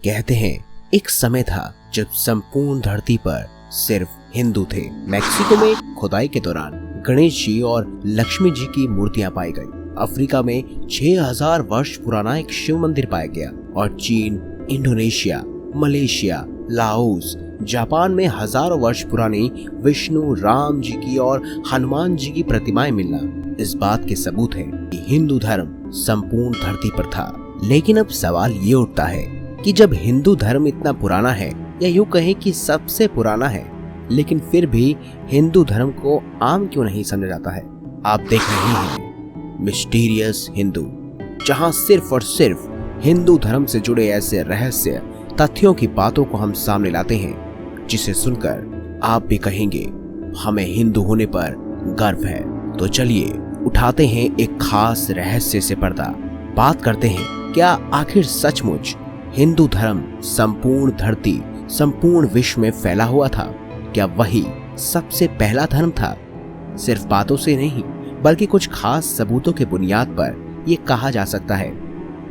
कहते हैं एक समय था जब संपूर्ण धरती पर सिर्फ हिंदू थे। मैक्सिको में खुदाई के दौरान गणेश जी और लक्ष्मी जी की मूर्तियां पाई गई। अफ्रीका में 6000 वर्ष पुराना एक शिव मंदिर पाया गया और चीन, इंडोनेशिया, मलेशिया, लाओस, जापान में हजारों वर्ष पुरानी विष्णु, राम जी की और हनुमान जी की प्रतिमाएं मिलना इस बात के सबूत है कि हिंदू धर्म संपूर्ण धरती पर था। लेकिन अब सवाल ये उठता है कि जब हिंदू धर्म इतना पुराना है, या यूं कहें कि सबसे पुराना है, लेकिन फिर भी हिंदू धर्म को आम क्यों नहीं समझा जाता है? आप देख रहे हैं मिस्टीरियस हिंदू, जहां सिर्फ और सिर्फ हिंदू धर्म से जुड़े ऐसे रहस्य तथ्यों की बातों को हम सामने लाते हैं जिसे सुनकर आप भी कहेंगे हमें हिंदू होने पर गर्व है। तो चलिए उठाते हैं एक खास रहस्य से पर्दा, बात करते हैं क्या आखिर सचमुच हिंदू धर्म संपूर्ण धरती, संपूर्ण विश्व में फैला हुआ था? क्या वही सबसे पहला धर्म था? सिर्फ बातों से नहीं, बल्कि कुछ खास सबूतों के बुनियाद पर यह कहा जा सकता है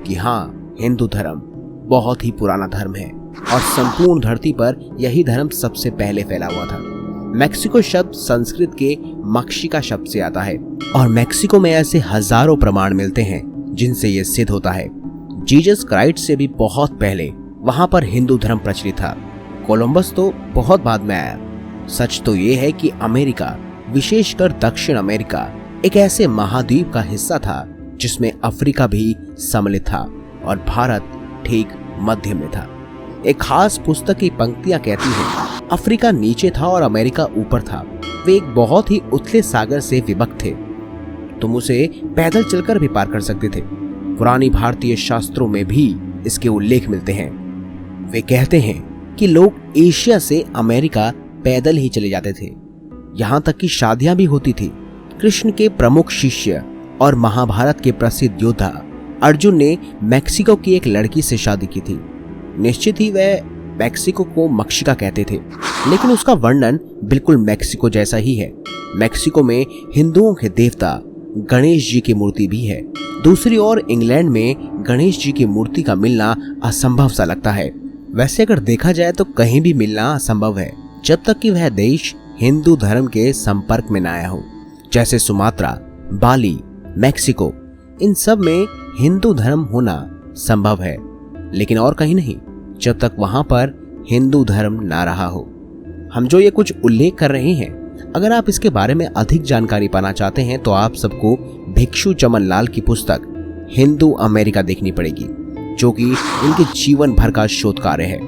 कि हाँ, हिंदू धर्म बहुत ही पुराना धर्म है और संपूर्ण धरती पर यही धर्म सबसे पहले फैला हुआ था। मैक्सिको शब्द संस्कृत के मक्षिका शब्द से आता है और मैक्सिको में ऐसे हजारों प्रमाण मिलते हैं जिनसे यह सिद्ध होता है जीसस क्राइस्ट से भी बहुत पहले वहां पर हिंदू धर्म प्रचलित था। कोलंबस तो बहुत बाद में आया। सच तो यह है कि अमेरिका, विशेषकर दक्षिण अमेरिका, एक ऐसे महाद्वीप का हिस्सा था जिसमें अफ्रीका भी सम्मिलित था और भारत ठीक मध्य में था। एक खास पुस्तक की पंक्तियां कहती हैं, अफ्रीका नीचे था और अमेरिका ऊपर था। वे एक बहुत ही उथले सागर से विभक्त थे। तुम उसे पैदल चलकर भी पार कर सकते थे। पुरानी भारतीय शास्त्रों में भी इसके उल्लेख मिलते हैं। वे कहते हैं कि लोग एशिया से अमेरिका पैदल ही चले जाते थे। यहाँ तक कि शादियां भी होती थी। कृष्ण के प्रमुख शिष्य और महाभारत के प्रसिद्ध योद्धा अर्जुन ने मैक्सिको की एक लड़की से शादी की थी। निश्चित ही वह मैक्सिको को मक्षिका कहते थे, लेकिन उसका वर्णन बिल्कुल मैक्सिको जैसा ही है। मैक्सिको में हिंदुओं के देवता गणेश जी की मूर्ति भी है। दूसरी ओर इंग्लैंड में गणेश जी की मूर्ति का मिलना असंभव सा लगता है। वैसे अगर देखा जाए तो कहीं भी मिलना असंभव है जब तक कि वह देश हिंदू धर्म के संपर्क में न आया हो। जैसे सुमात्रा, बाली, मैक्सिको, इन सब में हिंदू धर्म होना संभव है, लेकिन और कहीं नहीं जब तक वहां पर हिंदू धर्म ना रहा हो। हम जो ये कुछ उल्लेख कर रहे हैं, अगर आप इसके बारे में अधिक जानकारी पाना चाहते हैं तो आप सबको भिक्षु चमन लाल की पुस्तक हिंदू अमेरिका देखनी पड़ेगी, जो कि उनके जीवन भर का शोध कार्य है।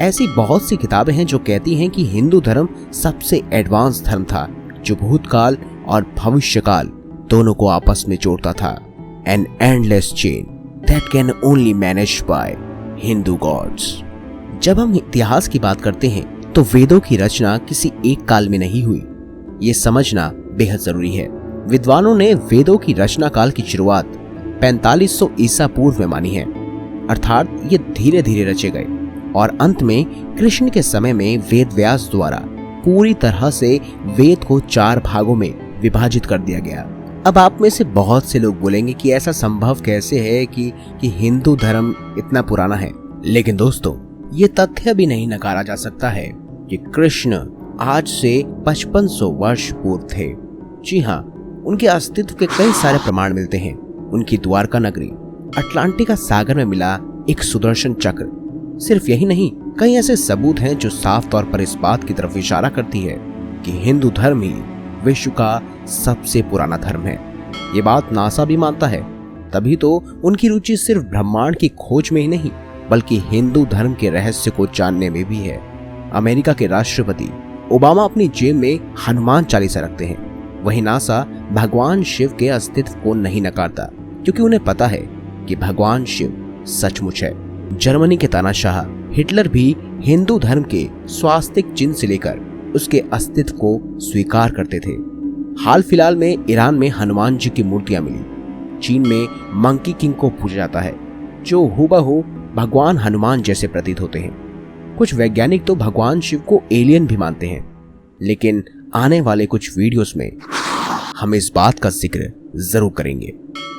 ऐसी बहुत सी किताबें हैं जो कहती हैं कि हिंदू धर्म सबसे एडवांस धर्म था जो भूतकाल और भविष्यकाल दोनों को आपस में जोड़ता था। An endless chain that can only manage by Hindu gods. जब हम इतिहास की बात करते हैं तो वेदों की रचना किसी एक काल में नहीं हुई, ये समझना बेहद जरूरी है। विद्वानों ने वेदों की रचना काल की शुरुआत 4500 ईसा पूर्व में मानी है, अर्थात ये धीरे धीरे रचे गए और अंत में कृष्ण के समय में वेद व्यास द्वारा पूरी तरह से वेद को 4 भागों में विभाजित कर दिया गया। अब आप में से बहुत से लोग बोलेंगे कि ऐसा संभव कैसे है कि हिंदू धर्म इतना पुराना है। लेकिन दोस्तों, ये तथ्य भी नहीं नकारा जा सकता है कि कृष्ण आज से 5500 वर्ष पूर्व थे। जी हाँ, उनके अस्तित्व के कई सारे प्रमाण मिलते हैं। उनकी द्वारका नगरी, अटलांटिका सागर में मिला एक सुदर्शन चक्र। सिर्फ यही नहीं, कई ऐसे सबूत हैं जो साफ तौर पर इस बात की तरफ इशारा करती है कि हिंदू धर्म ही विश्व का सबसे पुराना धर्म है। ये बात नासा भी मानता है। तभी तो उनकी रुचि सिर्फ ब्रह्मांड की खोज में ही नहीं, बल्कि हिंदू धर्म के रहस्य को जानने में भी है। अमेरिका के राष्ट्रपति ओबामा अपनी जेब में हनुमान चालीसा रखते हैं। वहीं नासा भगवान शिव के अस्तित्व को नहीं नकारता, क्योंकि उन्हें पता है कि भगवान शिव सचमुच है। जर्मनी के तानाशाह हिटलर भी हिंदू धर्म के स्वास्तिक चिन्ह से लेकर उसके अस्तित्व को स्वीकार करते थे। हाल फिलहाल में ईरान में हनुमान जी की मूर्तियां मिली। चीन में मंकी किंग को पूजा जाता है, जो हूबहू भगवान हनुमान जैसे प्रतीत होते हैं। कुछ वैज्ञानिक तो भगवान शिव को एलियन भी मानते हैं, लेकिन आने वाले कुछ वीडियोस में हम इस बात का जिक्र जरूर करेंगे।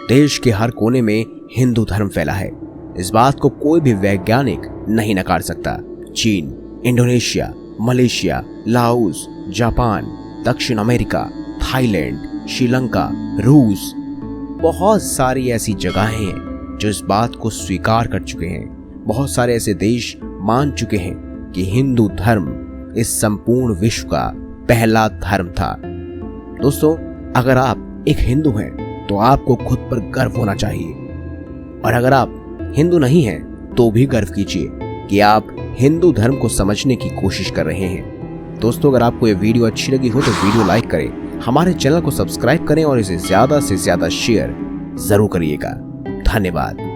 देश के हर कोने में हिंदू धर्म फैला है। इस बात को कोई भी वैज्ञानिक नहीं नकार सकता। चीन, इंडोनेशिया, मलेशिया, लाओस, जापान, दक्षिण अमेरिका, थाईलैंड, श्रीलंका, रूस, बहुत सारी ऐसी जगहें हैं जो इस बात को स्वीकार कर चुके हैं। बहुत सारे ऐसे देश मान चुके हैं कि हिंदू धर्म इस संपूर्ण विश्व का पहला धर्म था। दोस्तों, अगर आप एक हिंदू हैं तो आपको खुद पर गर्व होना चाहिए, और अगर आप हिंदू नहीं हैं तो भी गर्व कीजिए कि आप हिंदू धर्म को समझने की कोशिश कर रहे हैं। दोस्तों, अगर आपको ये वीडियो अच्छी लगी हो तो वीडियो लाइक करें, हमारे चैनल को सब्सक्राइब करें और इसे ज्यादा से ज्यादा शेयर जरूर करिएगा। धन्यवाद।